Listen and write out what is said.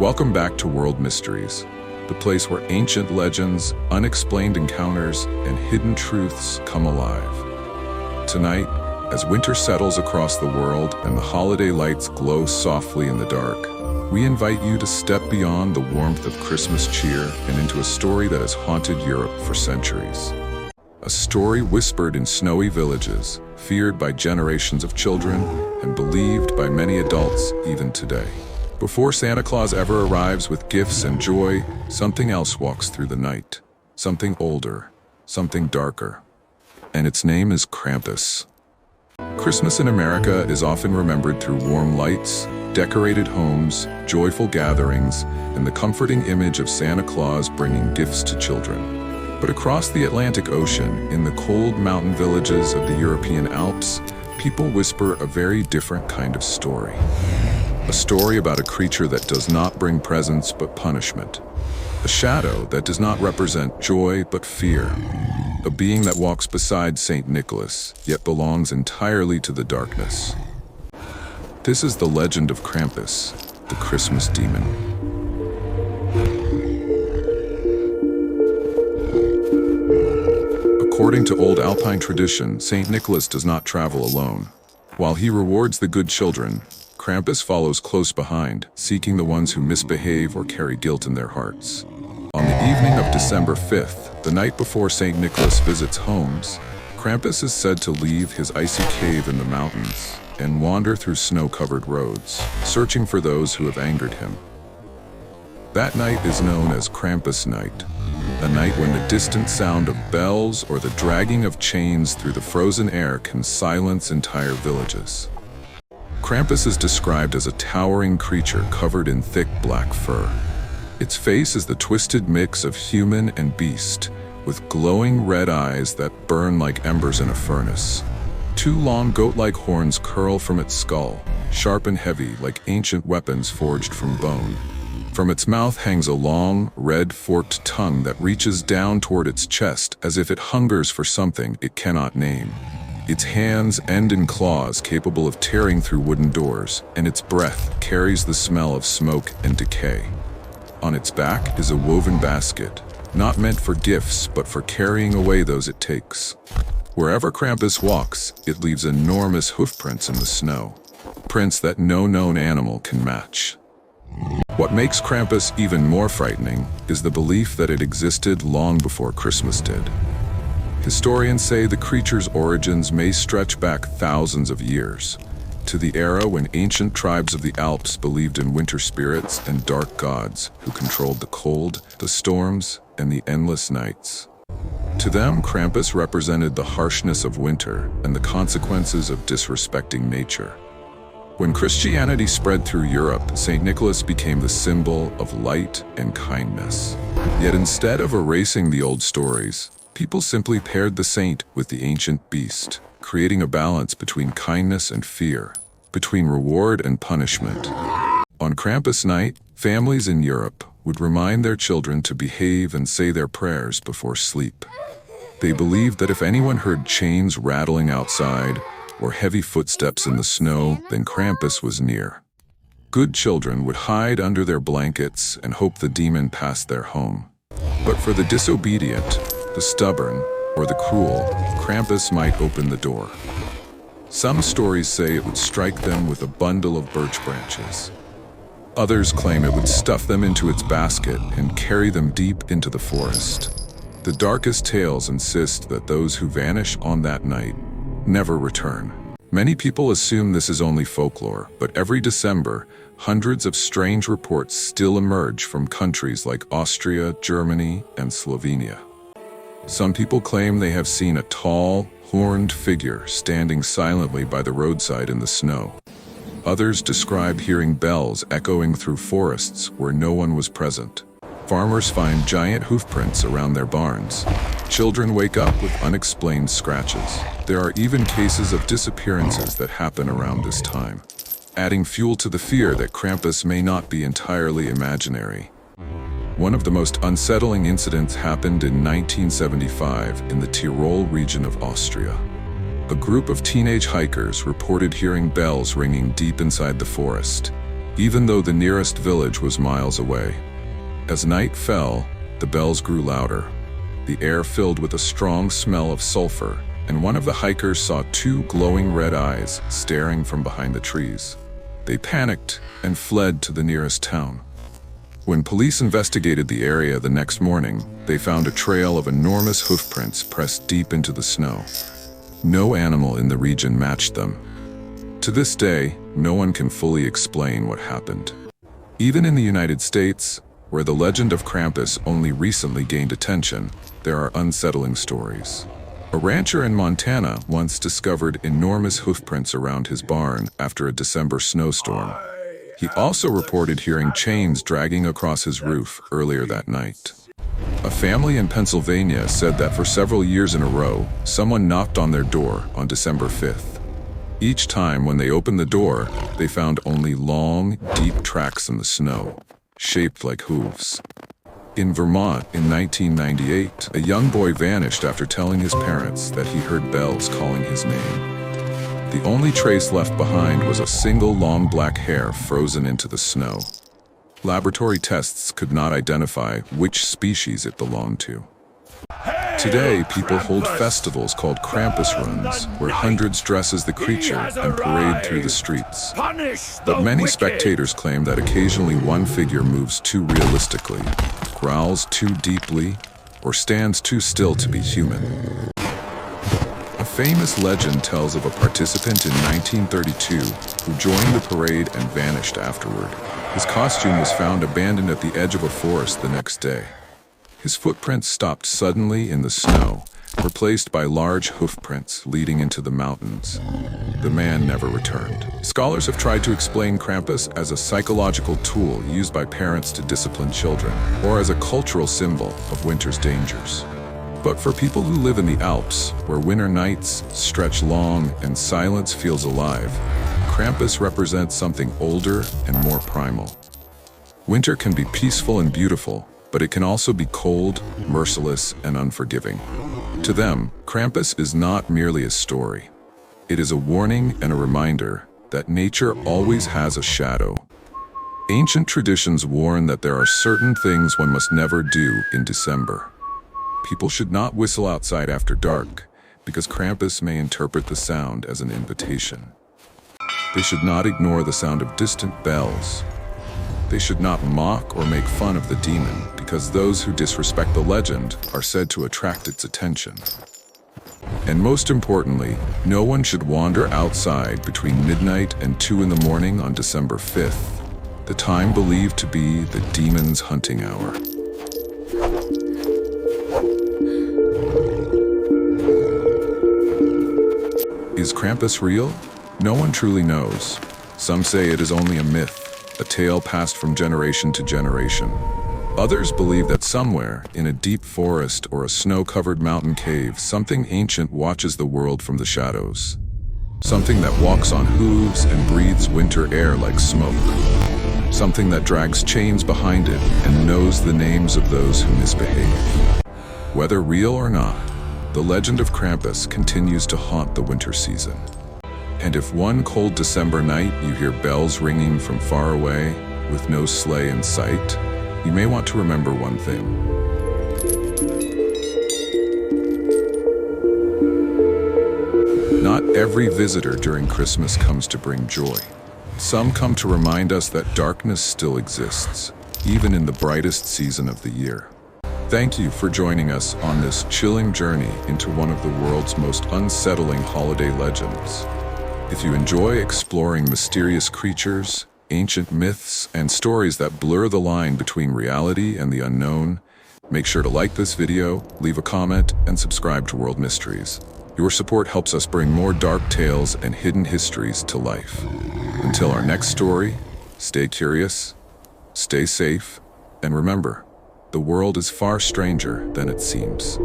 Welcome back to World Mysteries, the place where ancient legends, unexplained encounters, and hidden truths come alive. Tonight, as winter settles across the world and the holiday lights glow softly in the dark, we invite you to step beyond the warmth of Christmas cheer and into a story that has haunted Europe for centuries. A story whispered in snowy villages, feared by generations of children, and believed by many adults even today. Before Santa Claus ever arrives with gifts and joy, something else walks through the night. Something older, something darker. And its name is Krampus. Christmas in America is often remembered through warm lights, decorated homes, joyful gatherings, and the comforting image of Santa Claus bringing gifts to children. But across the Atlantic Ocean, in the cold mountain villages of the European Alps, people whisper a very different kind of story. A story about a creature that does not bring presents but punishment. A shadow that does not represent joy but fear. A being that walks beside Saint Nicholas, yet belongs entirely to the darkness. This is the legend of Krampus, the Christmas demon. According to old Alpine tradition, Saint Nicholas does not travel alone. While he rewards the good children, Krampus follows close behind, seeking the ones who misbehave or carry guilt in their hearts. On the evening of December 5th, the night before St. Nicholas visits homes, Krampus is said to leave his icy cave in the mountains and wander through snow-covered roads, searching for those who have angered him. That night is known as Krampusnacht, a night when the distant sound of bells or the dragging of chains through the frozen air can silence entire villages. Krampus is described as a towering creature covered in thick black fur. Its face is the twisted mix of human and beast, with glowing red eyes that burn like embers in a furnace. Two long goat-like horns curl from its skull, sharp and heavy like ancient weapons forged from bone. From its mouth hangs a long, red, forked tongue that reaches down toward its chest as if it hungers for something it cannot name. Its hands end in claws capable of tearing through wooden doors, and its breath carries the smell of smoke and decay. On its back is a woven basket, not meant for gifts but for carrying away those it takes. Wherever Krampus walks, it leaves enormous hoofprints in the snow, prints that no known animal can match. What makes Krampus even more frightening is the belief that it existed long before Christmas did. Historians say the creature's origins may stretch back thousands of years, to the era when ancient tribes of the Alps believed in winter spirits and dark gods who controlled the cold, the storms, and the endless nights. To them, Krampus represented the harshness of winter and the consequences of disrespecting nature. When Christianity spread through Europe, St. Nicholas became the symbol of light and kindness. Yet instead of erasing the old stories, people simply paired the saint with the ancient beast, creating a balance between kindness and fear, between reward and punishment. On Krampus night, families in Europe would remind their children to behave and say their prayers before sleep. They believed that if anyone heard chains rattling outside or heavy footsteps in the snow, then Krampus was near. Good children would hide under their blankets and hope the demon passed their home. But for the disobedient, the stubborn, or the cruel, Krampus might open the door. Some stories say it would strike them with a bundle of birch branches. Others claim it would stuff them into its basket and carry them deep into the forest. The darkest tales insist that those who vanish on that night never return. Many people assume this is only folklore, but every December, hundreds of strange reports still emerge from countries like Austria, Germany, and Slovenia. Some people claim they have seen a tall, horned figure standing silently by the roadside in the snow. Others describe hearing bells echoing through forests where no one was present. Farmers find giant hoofprints around their barns. Children wake up with unexplained scratches. There are even cases of disappearances that happen around this time, adding fuel to the fear that Krampus may not be entirely imaginary. One of the most unsettling incidents happened in 1975 in the Tyrol region of Austria. A group of teenage hikers reported hearing bells ringing deep inside the forest, even though the nearest village was miles away. As night fell, the bells grew louder. The air filled with a strong smell of sulfur, and one of the hikers saw two glowing red eyes staring from behind the trees. They panicked and fled to the nearest town. When police investigated the area the next morning, they found a trail of enormous hoofprints pressed deep into the snow. No animal in the region matched them. To this day, no one can fully explain what happened. Even in the United States, where the legend of Krampus only recently gained attention, there are unsettling stories. A rancher in Montana once discovered enormous hoofprints around his barn after a December snowstorm. He also reported hearing chains dragging across his roof earlier that night. A family in Pennsylvania said that for several years in a row, someone knocked on their door on December 5th. Each time when they opened the door, they found only long, deep tracks in the snow, shaped like hooves. In Vermont in 1998, a young boy vanished after telling his parents that he heard bells calling his name. The only trace left behind was a single long black hair frozen into the snow. Laboratory tests could not identify which species it belonged to. Today, people hold festivals called Krampus runs, where hundreds dress as the creature and parade through the streets. But many spectators claim that occasionally one figure moves too realistically, growls too deeply, or stands too still to be human. A famous legend tells of a participant in 1932 who joined the parade and vanished afterward. His costume was found abandoned at the edge of a forest the next day. His footprints stopped suddenly in the snow, replaced by large hoofprints leading into the mountains. The man never returned. Scholars have tried to explain Krampus as a psychological tool used by parents to discipline children, or as a cultural symbol of winter's dangers. But for people who live in the Alps, where winter nights stretch long and silence feels alive, Krampus represents something older and more primal. Winter can be peaceful and beautiful, but it can also be cold, merciless, and unforgiving. To them, Krampus is not merely a story. It is a warning and a reminder that nature always has a shadow. Ancient traditions warn that there are certain things one must never do in December. People should not whistle outside after dark, because Krampus may interpret the sound as an invitation. They should not ignore the sound of distant bells. They should not mock or make fun of the demon, because those who disrespect the legend are said to attract its attention. And most importantly, no one should wander outside between midnight and 2 in the morning on December 5th, the time believed to be the demon's hunting hour. Is Krampus real? No one truly knows. Some say it is only a myth, a tale passed from generation to generation. Others believe that somewhere, in a deep forest or a snow-covered mountain cave, something ancient watches the world from the shadows. Something that walks on hooves and breathes winter air like smoke. Something that drags chains behind it and knows the names of those who misbehave. Whether real or not, the legend of Krampus continues to haunt the winter season. And if one cold December night you hear bells ringing from far away with no sleigh in sight, you may want to remember one thing. Not every visitor during Christmas comes to bring joy. Some come to remind us that darkness still exists, even in the brightest season of the year. Thank you for joining us on this chilling journey into one of the world's most unsettling holiday legends. If you enjoy exploring mysterious creatures, ancient myths, and stories that blur the line between reality and the unknown, make sure to like this video, leave a comment, and subscribe to World Mysteries. Your support helps us bring more dark tales and hidden histories to life. Until our next story, stay curious, stay safe, and remember, the world is far stranger than it seems.